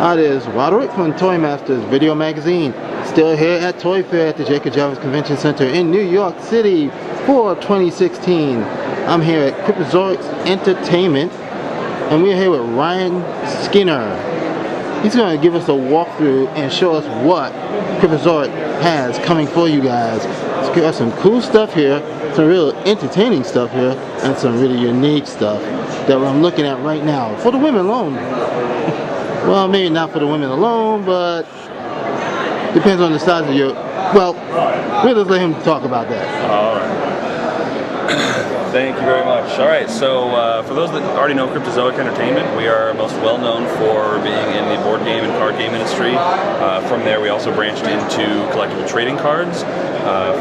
Hi, this is Roderick from Toy Masters Video Magazine. Still here at ToyFair at the Jacob Jarvis Convention Center in New York City for 2016. I'm here at Cryptozoic Entertainment, and we're here with Ryan Skinner. He's going to give us a walkthrough and show us what Cryptozoic has coming for you guys. It's got some cool stuff here, some real entertaining stuff here, and some really unique stuff that I'm looking at right now. For the women alone. Well, maybe not for the women alone, but depends on the size of your... Well, we'll just let him talk about that. All right. Thank you very much. All right, so for those that already know Cryptozoic Entertainment, we are most well known for being in the board game and card game industry. From there, we also branched into collectible trading cards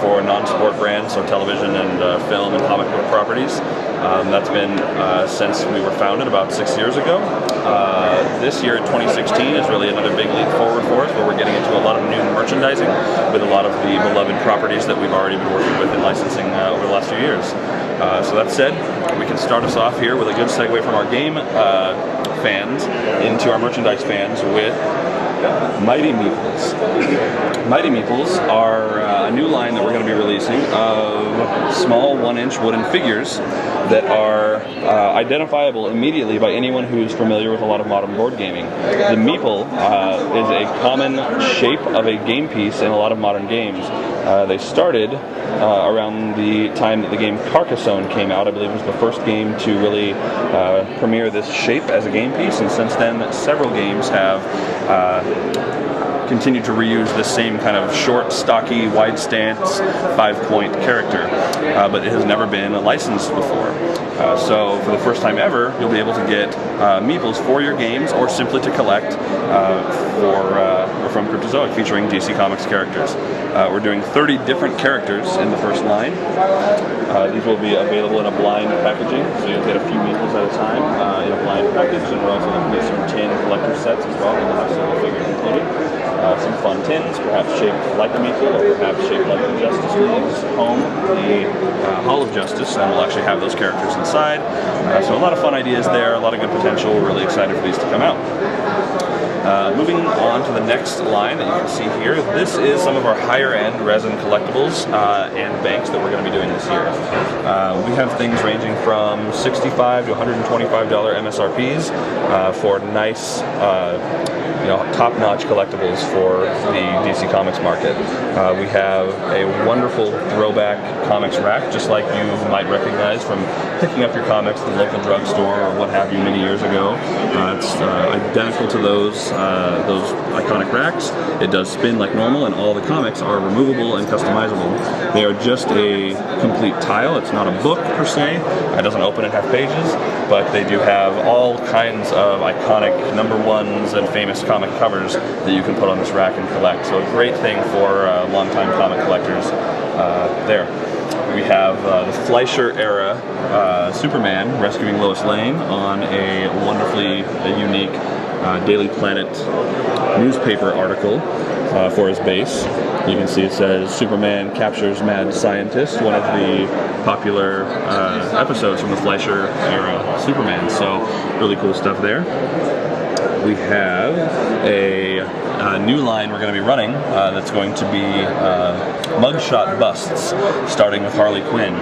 for non-sport brands, so television and film and comic book properties. That's been since we were founded about 6 years ago. This year, 2016, is really another big leap forward for us, where we're getting into a lot of new merchandising with a lot of the beloved properties that we've already been working with and licensing over the last few years. So that said, we can start us off here with a good segue from our game fans into our merchandise fans with Mighty Meeples. Mighty Meeples are a new line that we're going to be releasing of small 1-inch wooden figures that are identifiable immediately by anyone who's familiar with a lot of modern board gaming. The meeple is a common shape of a game piece in a lot of modern games. They started around the time that the game Carcassonne came out. I believe it was the first game to really premiere this shape as a game piece, and since then several games have continued to reuse the same kind of short, stocky, wide stance, 5-point character, but it has never been licensed before. So for the first time ever, you'll be able to get meeples for your games or simply to collect from Cryptozoic, featuring DC Comics characters. We're doing 30 different characters in the first line. These will be available in a blind packaging, so you'll get a few meeples at a time in a blind package, and we're also looking at some tin collector sets as well, and we'll have several figures included. Some fun tins, perhaps shaped like a meeple, or perhaps shaped like the Justice League's home, the Hall of Justice, and we'll actually have those characters inside. So a lot of fun ideas there, a lot of good potential. We're really excited for these to come out. Moving on to the next line that you can see here, this is some of our higher-end resin collectibles and banks that we're going to be doing this year. We have things ranging from $65 to $125 MSRPs for nice, top-notch collectibles for the DC Comics market. We have a wonderful throwback comics rack, just like you might recognize from picking up your comics at the local drugstore or what have you many years ago. It's identical to those iconic racks. It does spin like normal, and all the comics are removable and customizable. They are just a complete tile. It's not a book per se. It doesn't open and have pages, but they do have all kinds of iconic #1s and famous comic covers that you can put on this rack and collect. So a great thing for longtime comic collectors there. We have the Fleischer era Superman rescuing Lois Lane on a wonderfully unique Daily Planet newspaper article for his base. You can see it says Superman captures mad scientist, one of the popular episodes from the Fleischer era Superman. So really cool stuff there. We have a new line we're going to be running that's going to be mugshot busts, starting with Harley Quinn.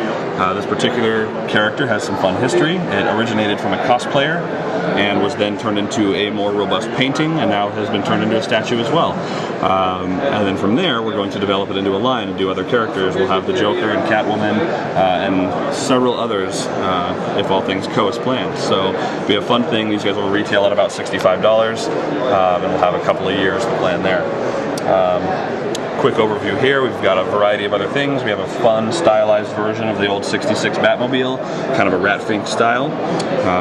This particular character has some fun history. It originated from a cosplayer and was then turned into a more robust painting, and now has been turned into a statue as well. And then from there, we're going to develop it into a line and do other characters. We'll have the Joker and Catwoman and several others if all things go as planned. So it'll be a fun thing. These guys will retail at about $65, and we'll have a couple of years to plan there. Quick overview here, we've got a variety of other things. We have a fun, stylized version of the old '66 Batmobile, kind of a Rat-Fink style.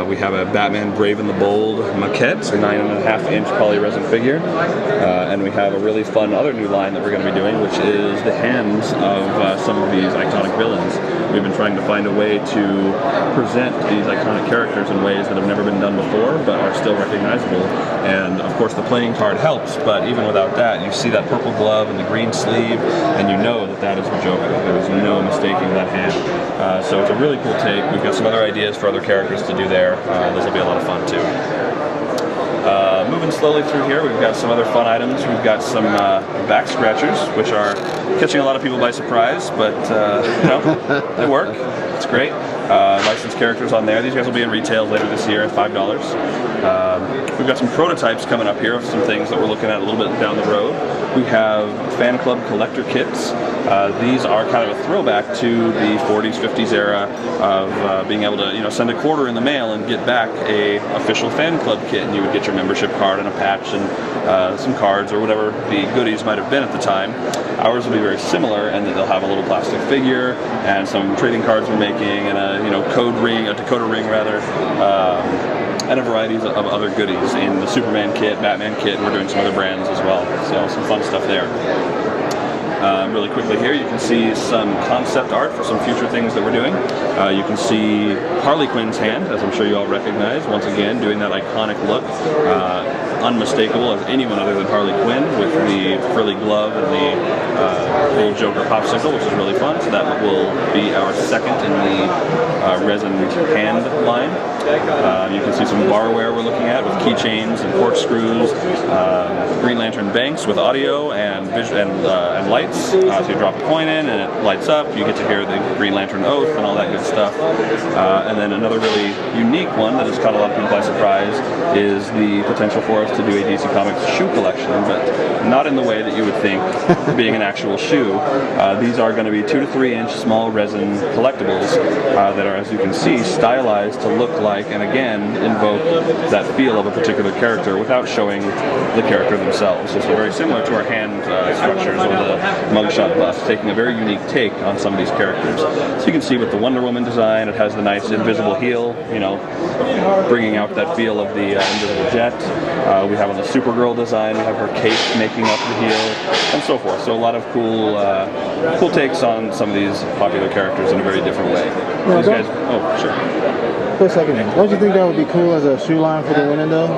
We have a Batman Brave and the Bold maquette, a 9.5-inch poly-resin figure. And we have a really fun other new line that we're going to be doing, which is the hands of some of these iconic villains. We've been trying to find a way to present these iconic characters in ways that have never been done before, but are still recognizable. And of course the playing card helps, but even without that, you see that purple glove and the green sleeve, and you know that that is the Joker. There's no mistaking that hand. So it's a really cool take. We've got some other ideas for other characters to do there. Those will be a lot of fun too. Moving slowly through here, we've got some other fun items. We've got some back scratchers, which are catching a lot of people by surprise, but you know, they work. It's great. Licensed characters on there. These guys will be in retail later this year at $5. We've got some prototypes coming up here of some things that we're looking at a little bit down the road. We have fan club collector kits. These are kind of a throwback to the 40s, 50s era of being able to, send a quarter in the mail and get back a official fan club kit, and you would get your membership card and a patch and some cards or whatever the goodies might have been at the time. Ours will be very similar, and they'll have a little plastic figure and some trading cards we're making, and a code ring, a decoder ring rather. And a variety of other goodies in the Superman kit, Batman kit, and we're doing some other brands as well. So some fun stuff there. Really quickly here, you can see some concept art for some future things that we're doing. You can see Harley Quinn's hand, as I'm sure you all recognize, once again doing that iconic look. Unmistakable as anyone other than Harley Quinn, with the frilly glove and the little Joker popsicle, which is really fun. So that will be our second in the resin hand line. You can see some barware we're looking at with keychains and corkscrews, Green Lantern banks with audio and lights. So you drop a coin in and it lights up. You get to hear the Green Lantern oath and all that good stuff. And then another really unique one that has caught a lot of people by surprise is the potential for us to do a DC Comics shoe collection, but not in the way that you would think, being an actual shoe. These are going to be 2 to 3 inch small resin collectibles that are, as you can see, stylized to look like and again invoke that feel of a particular character without showing the character themselves. So very similar to our hand structures or the mugshot bust, taking a very unique take on some of these characters. So you can see with the Wonder Woman design, it has the nice invisible heel, bringing out that feel of the invisible jet. We have on the Supergirl design, we have her cape making up the heel, and so forth. So a lot of cool takes on some of these popular characters in a very different way. These guys, sure. For a second, don't you think that would be cool as a shoe line for the women though?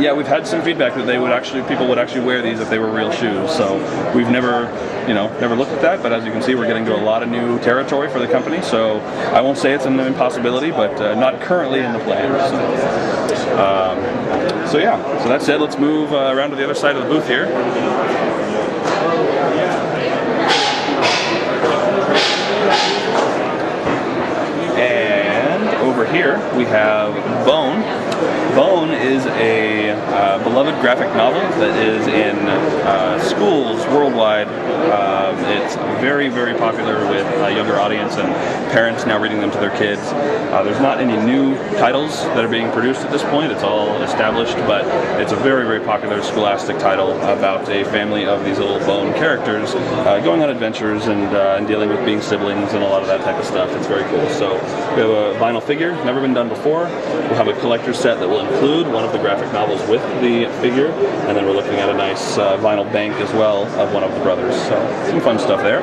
Yeah, we've had some feedback that people would actually wear these if they were real shoes. So we've never looked at that, but as you can see, we're getting to a lot of new territory for the company. So I won't say it's an impossibility, but not currently in the plans. So yeah, so that said, let's move around to the other side of the booth here. And over here we have Bone. Bone is a beloved graphic novel that is in schools worldwide. It's very, very popular with a younger audience and parents now reading them to their kids. There's not any new titles that are being produced at this point. It's all established, but it's a very, very popular scholastic title about a family of these little Bone characters going on adventures and dealing with being siblings and a lot of that type of stuff. It's very cool. So we have a vinyl figure, never been done before. We'll have a collector's set that will include one of the graphic novels with the figure, and then we're looking at a nice vinyl bank as well of one of the brothers. So some fun stuff there.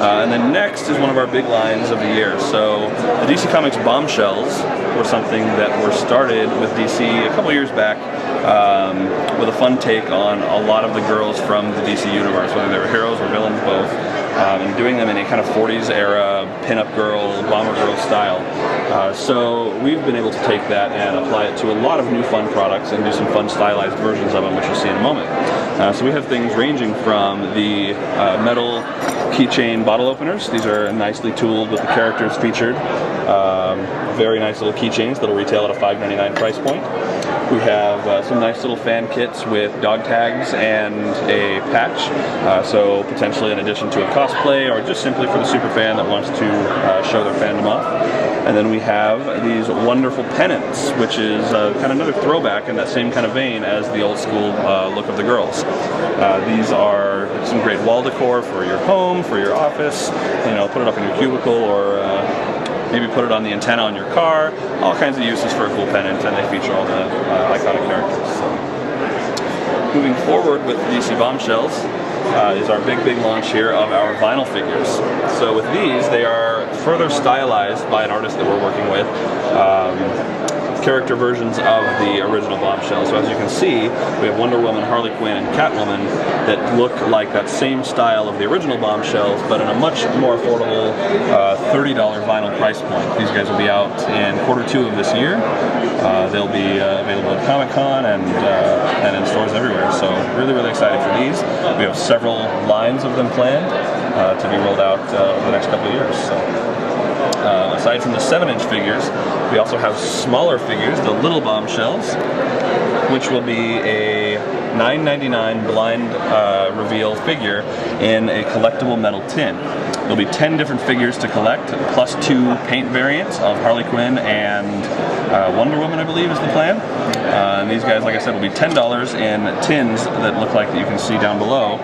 And then next is one of our big lines of the year. So the DC Comics Bombshells were something that were started with DC a couple years back with a fun take on a lot of the girls from the DC universe, whether they were heroes or villains, both. And doing them in a kind of 40s era pinup girl, bomber girl style. So we've been able to take that and apply it to a lot of new fun products and do some fun stylized versions of them, which you'll see in a moment. So we have things ranging from the metal keychain bottle openers. These are nicely tooled with the characters featured. Very nice little keychains that'll retail at a $5.99 price point. We have some nice little fan kits with dog tags and a patch, so potentially in addition to a cosplay or just simply for the super fan that wants to show their fandom off. And then we have these wonderful pennants, which is kind of another throwback in that same kind of vein as the old school look of the girls. These are some great wall decor for your home, for your office, put it up in your cubicle or maybe put it on the antenna on your car, all kinds of uses for a cool pennant, and they feature all the iconic characters. So. Moving forward with DC Bombshells is our big launch here of our vinyl figures. So with these, they are further stylized by an artist that we're working with. character versions of the original Bombshells. So as you can see, we have Wonder Woman, Harley Quinn, and Catwoman that look like that same style of the original Bombshells, but in a much more affordable $30 vinyl price point. These guys will be out in Q2 of this year. They'll be available at Comic-Con and in stores everywhere. So really, really excited for these. We have several lines of them planned to be rolled out over the next couple of years. So. Aside from the 7-inch figures, we also have smaller figures, the Little Bombshells, which will be a $9.99 blind reveal figure in a collectible metal tin. There'll be 10 different figures to collect, plus 2 paint variants of Harley Quinn and Wonder Woman, I believe, is the plan. And these guys, like I said, will be $10 in tins that look like that you can see down below.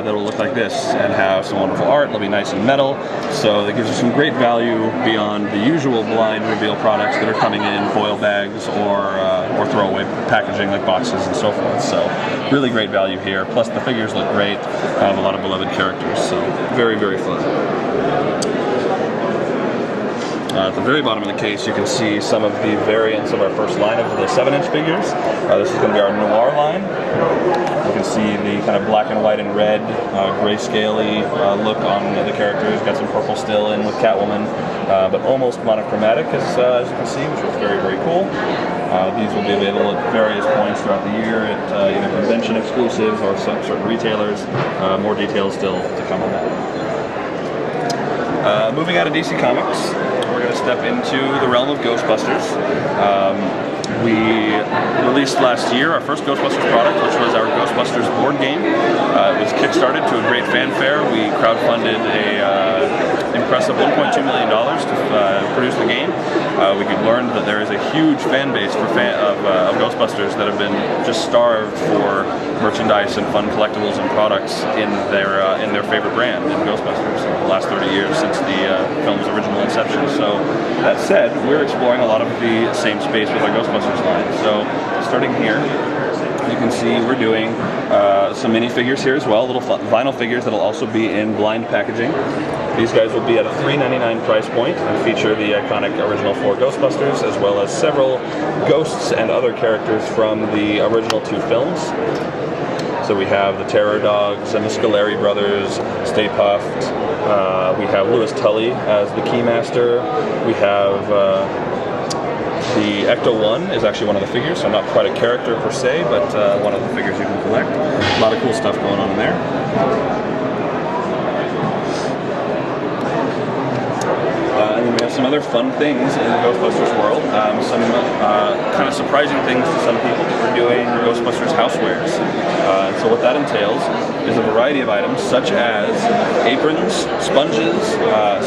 That'll look like this and have some wonderful art. They'll be nice and metal, so that gives you some great value beyond the usual blind reveal products that are coming in foil bags or throwaway packaging like boxes and so forth. So really great value here. Plus the figures look great. A lot of beloved characters. So very, very fun. At the very bottom of the case, you can see some of the variants of our first line of the 7-inch figures. This is going to be our Noir line. You can see the kind of black and white and red, grayscale-y look on the characters. Got some purple still in with Catwoman, but almost monochromatic, as you can see, which is very, very cool. These will be available at various points throughout the year at either convention exclusives or certain retailers. More details still to come on that. Moving out of DC Comics, we're going to step into the realm of Ghostbusters. We released last year our first Ghostbusters product, which was our Ghostbusters board game. It was kickstarted to a great fanfare. We crowdfunded a impressive $1.2 million to produce the game. We learned that there is a huge fan base of Ghostbusters that have been just starved for merchandise and fun collectibles and products in their favorite brand, in Ghostbusters, the last 30 years since the film's original inception. So that said, we're exploring a lot of the same space with our Ghostbusters line. So starting here, you can see we're doing some minifigures here as well, little vinyl figures that'll also be in blind packaging. These guys will be at a $3.99 price point and feature the iconic original 4 Ghostbusters, as well as several ghosts and other characters from the original 2 films. So we have the Terror Dogs and the Scoleri brothers, Stay Puft. We have Louis Tully as the Keymaster. We have the Ecto-1 is actually one of the figures, so not quite a character per se, but one of the figures you can collect. A lot of cool stuff going on in there. And then we have some other fun things in the Ghostbusters world. Some kind of surprising things to some people. We're doing Ghostbusters housewares. So what that entails is a variety of items such as aprons, sponges,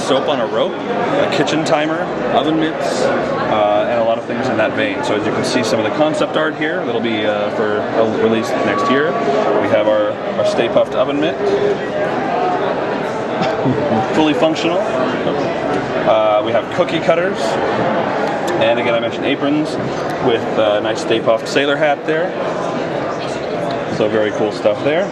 soap on a rope, a kitchen timer, oven mitts, and a lot of things in that vein. So as you can see some of the concept art here that'll be for release next year. We have our Stay Puft oven mitt. Fully functional. We have cookie cutters, and again I mentioned aprons with a nice Stay Puft sailor hat there. So very cool stuff there.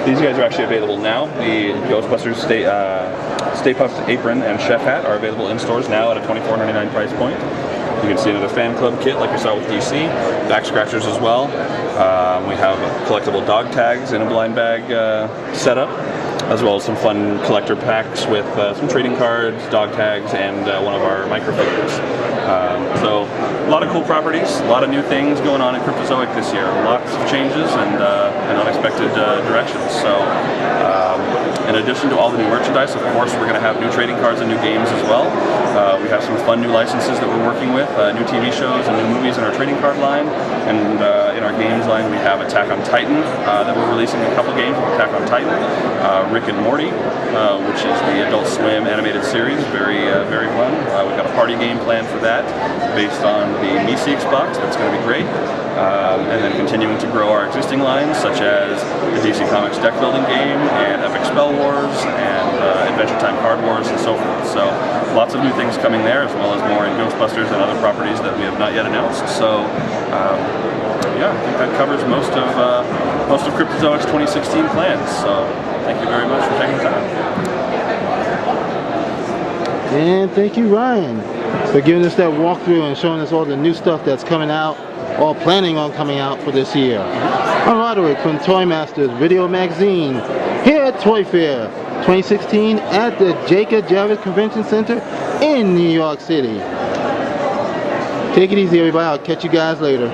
These guys are actually available now. The Ghostbusters Stay Puft apron and chef hat are available in stores now at a $24.99 price point. You can see another fan club kit like we saw with DC, back scratchers as well. We have collectible dog tags in a blind bag setup, as well as some fun collector packs with some trading cards, dog tags, and one of our microfigures. So a lot of cool properties, a lot of new things going on in Cryptozoic this year. Lots of changes and unexpected directions. So in addition to all the new merchandise, of course, we're going to have new trading cards and new games as well. We have some fun new licenses that we're working with, new TV shows and new movies in our trading card line. And in our games line, we have Attack on Titan that we're releasing a couple games with Attack on Titan. Rick and Morty, which is the Adult Swim animated series, very fun. We've got a party game planned for that, based on the Meeseeks box. That's going to be great. And then continuing to grow our existing lines, such as the DC Comics deck building game, and Epic Spell Wars, and Adventure Time Card Wars, and so forth. So lots of new things coming there, as well as more in Ghostbusters and other properties that we have not yet announced. So yeah, I think that covers most of Cryptozoic's 2016 plans. So thank you very much for taking the time. And thank you, Ryan. for giving us that walkthrough and showing us all the new stuff that's coming out or planning on coming out for this year. I'm Roderick from Toy Masters Video Magazine here at Toy Fair 2016 at the Jacob Javits Convention Center in New York City. Take it easy, everybody. I'll catch you guys later.